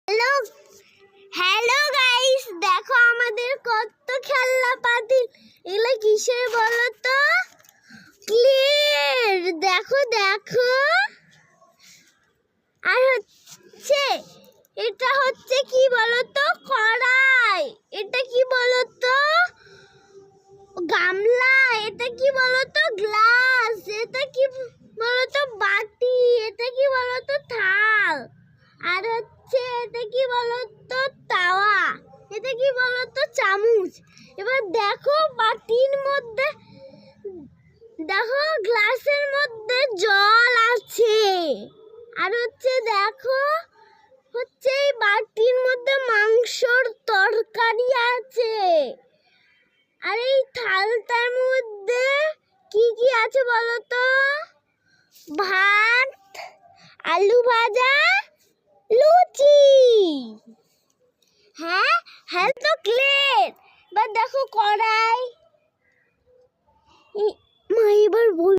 Hello hello guys, দেখো আমাদের কত খেলনা পাতি। এগুলো কিসের বলো তো? ক্লিয়ার, দেখো দেখো। আর হচ্ছে এটা হচ্ছে কি বলো তো? কড়াই। এটা কি বলো তো? গামলা। এটা কি বলো তো? গ্লাস। এটা কি বলো তো? বাটি। এটা কি বলো তো? থাল। আর হচ্ছে এটা কি বলো তো? তাওয়া। এটা কি বলো তো? চামচ। এবার দেখো বাটির মধ্যে, দেখো গ্লাসের মধ্যে জল আছে। আর হচ্ছে দেখো হচ্ছে এই বাটির মধ্যে মাংসর তরকারি আছে। আর এই থালটার মধ্যে কি কি আছে বলো তো? ভাত, আলু ভাজা, লুচি। হ্যাঁ হ্যাঁ, তো ক্লিয়ার। এবার দেখো কড়াই। মা এবার বল।